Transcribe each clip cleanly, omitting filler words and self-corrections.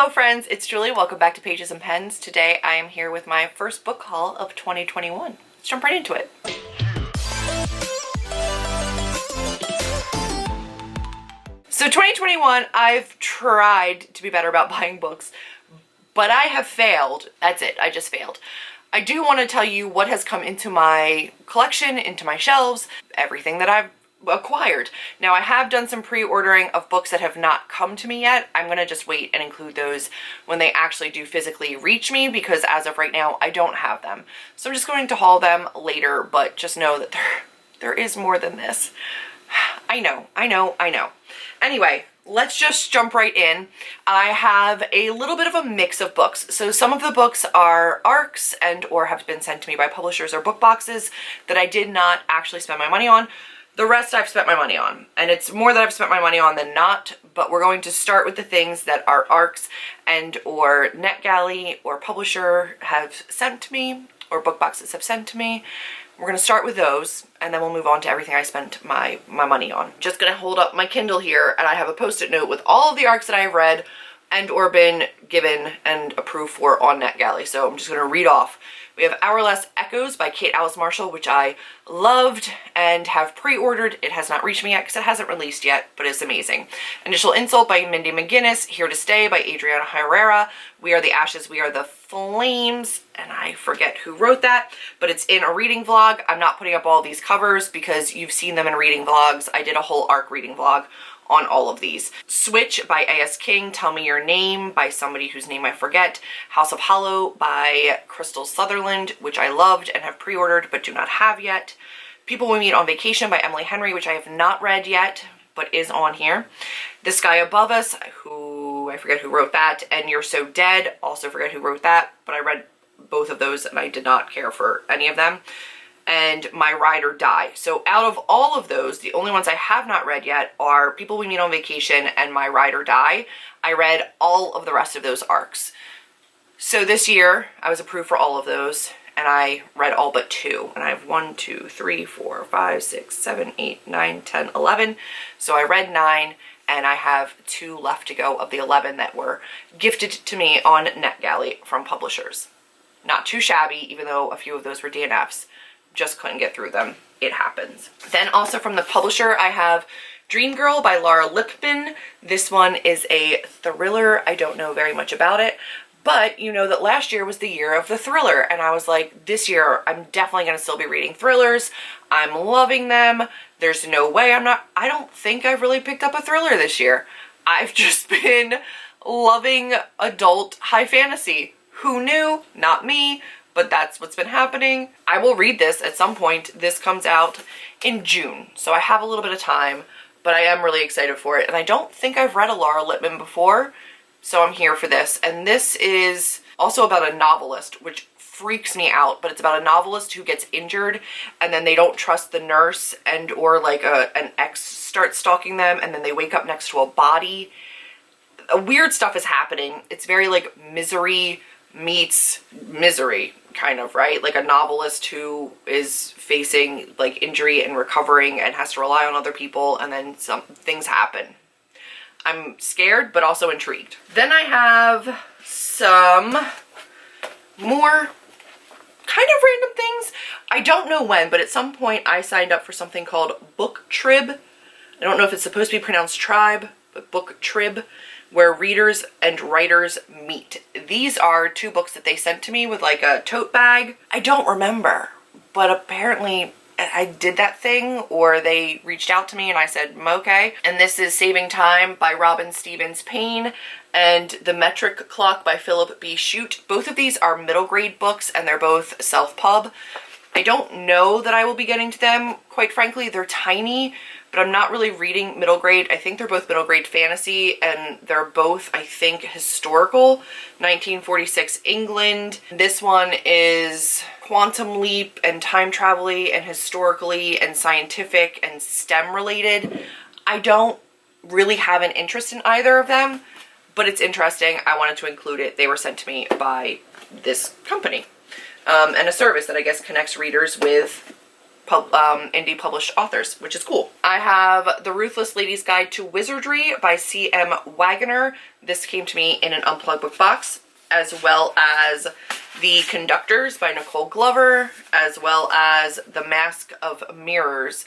Hello friends, it's Julie. Welcome back to Pages and Pens. Today I am here with my first book haul of 2021. Let's jump right into it. So 2021, I've tried to be better about buying books, but I have failed. That's it, I just failed. I do want to tell you what has come into my collection, into my shelves, everything that I've acquired. Now I have done some pre-ordering of books that have not come to me yet. I'm gonna just wait and include those when they actually do physically reach me, because as of right now I don't have them. So I'm just going to haul them later, but just know that there is more than this. I know. Anyway, let's just jump right in. I have a little bit of a mix of books. So some of the books are ARCs and or have been sent to me by publishers or book boxes that I did not actually spend my money on. The rest I've spent my money on, and it's more that I've spent my money on than not, but we're going to start with the things that are ARCs and or NetGalley or publisher have sent to me or book boxes have sent to me. We're going to start with those, and then we'll move on to everything I spent my money on. Just going to hold up my Kindle here, and I have a post-it note with all of the ARCs that I have read and or been given and approved for on NetGalley. So I'm just going to read off. We have Hourless Echoes by Kate Alice Marshall, which I loved and have pre-ordered. It has not reached me yet because it hasn't released yet, but it's amazing. Initial Insult by Mindy McGinnis. Here to Stay by Adriana Herrera. We Are the Ashes, We Are the Flames, and I forget who wrote that, but it's in a reading vlog. I'm not putting up all these covers because you've seen them in reading vlogs. I did a whole ARC reading vlog on all of these. Switch by A.S. King, Tell Me Your Name by somebody whose name I forget, House of Hollow by Crystal Sutherland, which I loved and have pre-ordered but do not have yet. People We Meet on Vacation by Emily Henry, which I have not read yet but is on here. The Sky Above Us, who I forget who wrote that, and You're So Dead, also forget who wrote that, but I read both of those and I did not care for any of them. And My Ride or Die. So out of all of those, the only ones I have not read yet are People We Meet on Vacation and My Ride or Die. I read all of the rest of those ARCs. So this year I was approved for all of those and I read all but 2. And I have 1, 2, 3, 4, 5, 6, 7, 8, 9, 10, 11. So I read 9 and I have 2 left to go of the 11 that were gifted to me on NetGalley from publishers. Not too shabby, even though a few of those were DNFs. Just couldn't get through them. It happens. Then also from the publisher, I have Dream Girl by Laura Lippin. This one is a thriller. I don't know very much about it, but you know that last year was the year of the thriller, and I was like, this year I'm definitely going to still be reading thrillers. I'm loving them. There's no way I don't think I've really picked up a thriller this year. I've just been loving adult high fantasy. Who knew? Not me. But that's what's been happening. I will read this at some point. This comes out in June, so I have a little bit of time, but I am really excited for it. And I don't think I've read a Laura Lippin before, so I'm here for this. And this is also about a novelist, which freaks me out, but it's about a novelist who gets injured and then they don't trust the nurse and or like an ex starts stalking them, and then they wake up next to a body. Weird stuff is happening. It's very like Misery meets Misery, kind of, right? Like a novelist who is facing like injury and recovering and has to rely on other people, and then some things happen. I'm scared but also intrigued. Then I have some more kind of random things. I don't know when, but at some point I signed up for something called Book Trib. I don't know if it's supposed to be pronounced tribe, but Book Trib, where readers and writers meet. These are 2 books that they sent to me with like a tote bag. I don't remember, but apparently I did that thing, or they reached out to me and I said, okay. And this is Saving Time by Robin Stevens Payne and The Metric Clock by Philip B. Shute. Both of these are middle grade books and they're both self-pub. I don't know that I will be getting to them, quite frankly. They're tiny, but I'm not really reading middle grade. I think they're both middle grade fantasy, and they're both, I think, historical. 1946 England. This one is quantum leap and time travel-y and historically and scientific and STEM related. I don't really have an interest in either of them, but it's interesting. I wanted to include it. They were sent to me by this company and a service that I guess connects readers with indie published authors, which is cool. I have The Ruthless Lady's Guide to Wizardry by C.M. Wagoner. This came to me in an Unplugged book box, as well as The Conductors by Nicole Glover, as well as The Mask of Mirrors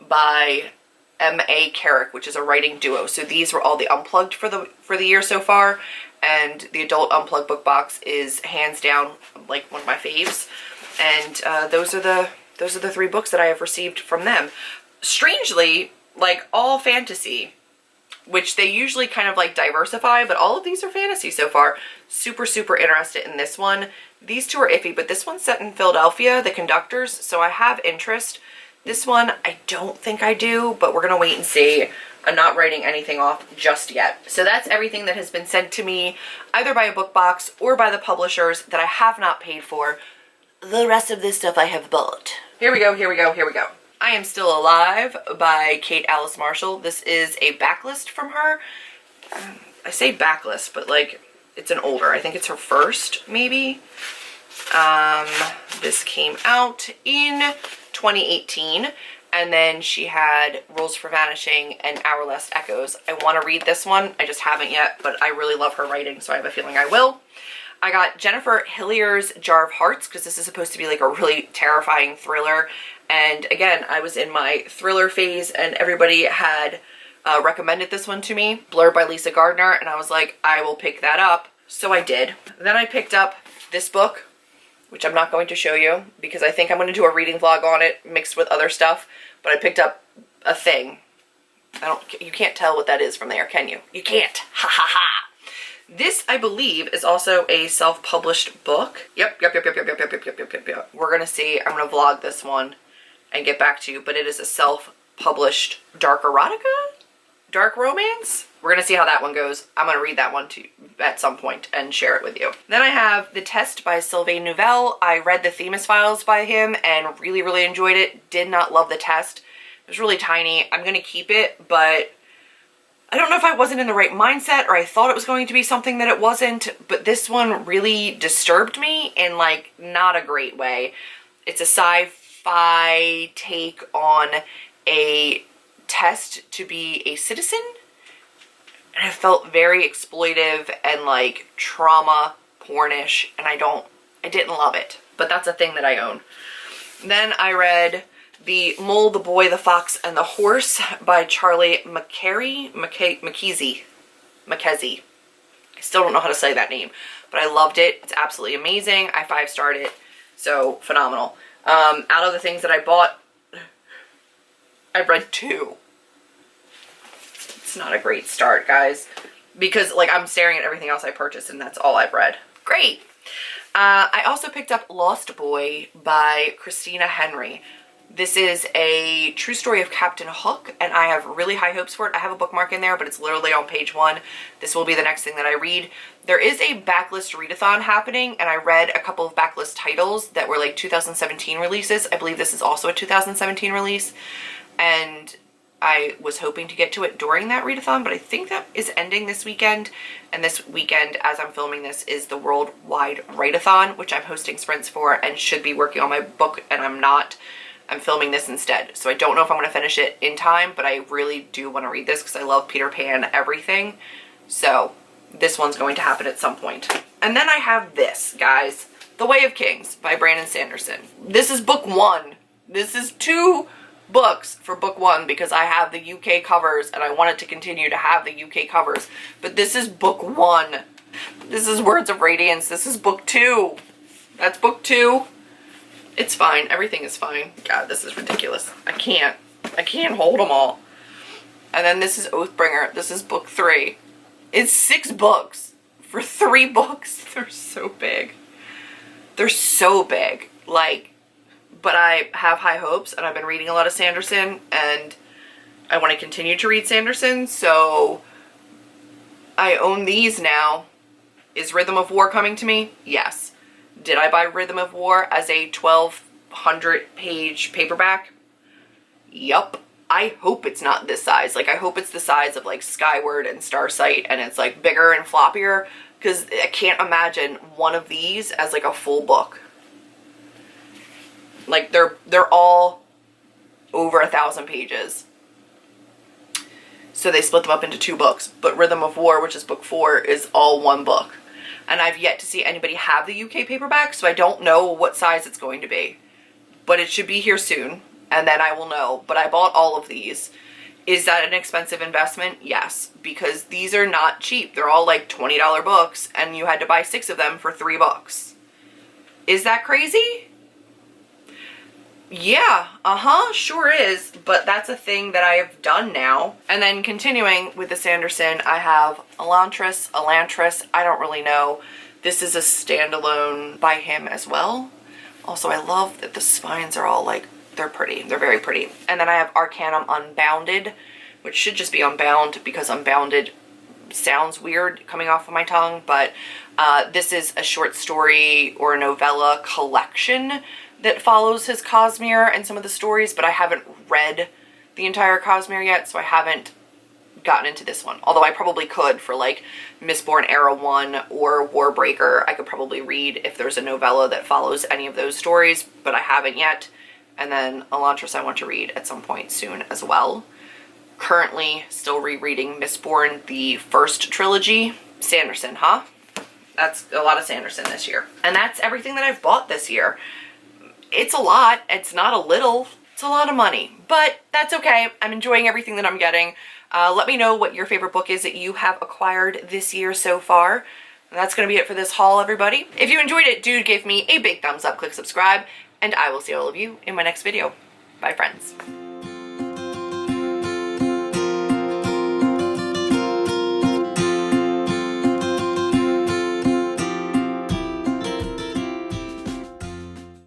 by M.A. Carrick, which is a writing duo. So these were all the Unplugged for the year so far, and the adult Unplugged book box is hands down like one of my faves. And those are the 3 books that I have received from them. Strangely, like all fantasy, which they usually kind of like diversify, but all of these are fantasy so far. Super, super interested in this one. These 2 are iffy, but this one's set in Philadelphia, The Conductors, so I have interest. This one, I don't think I do, but we're gonna wait and see. I'm not writing anything off just yet. So that's everything that has been sent to me, either by a book box or by the publishers that I have not paid for. The rest of this stuff I have bought. Here we go, here we go, here we go. I Am Still Alive by Kate Alice Marshall. This is a backlist from her. I say backlist, but like it's an older, I think it's her first, maybe. This came out in 2018, and then she had Rules for Vanishing and Our Last Echoes. I want to read this one, I just haven't yet, but I really love her writing, so I have a feeling I will. I got Jennifer Hillier's Jar of Hearts, because this is supposed to be like a really terrifying thriller. And again, I was in my thriller phase, and everybody had recommended this one to me. Blurb by Lisa Gardner, and I was like, I will pick that up. So I did. Then I picked up this book, which I'm not going to show you, because I think I'm going to do a reading vlog on it mixed with other stuff. But I picked up a thing. You can't tell what that is from there, can you? You can't. Ha ha ha. This, I believe, is also a self-published book. Yep. We're gonna see. I'm gonna vlog this one and get back to you, but it is a self-published dark erotica? Dark romance? We're gonna see how that one goes. I'm gonna read that one too at some point and share it with you. Then I have The Test by Sylvain Nouvelle. I read the Themis Files by him and really, really enjoyed it. Did not love The Test. It was really tiny. I'm gonna keep it, but I don't know if I wasn't in the right mindset or I thought it was going to be something that it wasn't, but this one really disturbed me in like not a great way. It's a sci-fi take on a test to be a citizen, and it felt very exploitive and like trauma pornish, and I didn't love it, but that's a thing that I own. Then I read The Mole, the Boy, the Fox, and the Horse by Charlie Mackesy. I still don't know how to say that name, but I loved it. It's absolutely amazing. I 5-starred it, so phenomenal. Out of the things that I bought, I've read 2. It's not a great start, guys, because like I'm staring at everything else I purchased and that's all I've read. Great. I also picked up Lost Boy by Christina Henry. This is a true story of Captain Hook, and I have really high hopes for it. I have a bookmark in there, but it's literally on page 1. This will be the next thing that I read. There is a backlist readathon happening, and I read a couple of backlist titles that were like 2017 releases. I believe this is also a 2017 release, and I was hoping to get to it during that readathon, but I think that is ending this weekend. And this weekend, as I'm filming this, is the Worldwide Write-a-thon, which I'm hosting sprints for and should be working on my book, and I'm not. I'm filming this instead. So I don't know if I'm going to finish it in time, but I really do want to read this because I love Peter Pan everything. So this one's going to happen at some point. And then I have this, guys. The Way of Kings by Brandon Sanderson. This is book 1. This is 2 books for book 1 because I have the UK covers and I wanted to continue to have the UK covers. But this is book 1. This is Words of Radiance. This is book 2. That's book 2. It's fine. Everything is fine. God, this is ridiculous. I can't hold them all. And then this is Oathbringer. This is book 3. It's 6 books for 3 books. They're so big. They're so big. Like, but I have high hopes, and I've been reading a lot of Sanderson, and I want to continue to read Sanderson, so I own these now. Is Rhythm of War coming to me? Yes. Did I buy Rhythm of War as a 1,200 page paperback? Yup. I hope it's not this size. Like, I hope it's the size of like Skyward and Starsight, and it's like bigger and floppier, because I can't imagine one of these as like a full book. Like, they're all over 1,000 pages. So they split them up into 2 books. But Rhythm of War, which is book 4, is all 1 book. And I've yet to see anybody have the UK paperback, so I don't know what size it's going to be. But it should be here soon, and then I will know. But I bought all of these. Is that an expensive investment? Yes, because these are not cheap. They're all like $20 books, and you had to buy 6 of them for $3. Is that crazy? Yeah, sure is, but that's a thing that I have done now. And then continuing with the Sanderson, I have Elantris, I don't really know. This is a standalone by him as well. Also, I love that the spines are all like, they're pretty, they're very pretty. And then I have Arcanum Unbounded, which should just be Unbound because Unbounded sounds weird coming off of my tongue, but this is a short story or a novella collection that follows his Cosmere and some of the stories, but I haven't read the entire Cosmere yet, so I haven't gotten into this one. Although I probably could for like Mistborn Era 1 or Warbreaker. I could probably read if there's a novella that follows any of those stories, but I haven't yet. And then Elantris I want to read at some point soon as well. Currently still rereading Mistborn, the first trilogy. Sanderson, huh? That's a lot of Sanderson this year. And that's everything that I've bought this year. It's a lot. It's not a little. It's a lot of money. But that's okay. I'm enjoying everything that I'm getting. Let me know what your favorite book is that you have acquired this year so far. And that's going to be it for this haul, everybody. If you enjoyed it, do give me a big thumbs up, click subscribe, and I will see all of you in my next video. Bye, friends.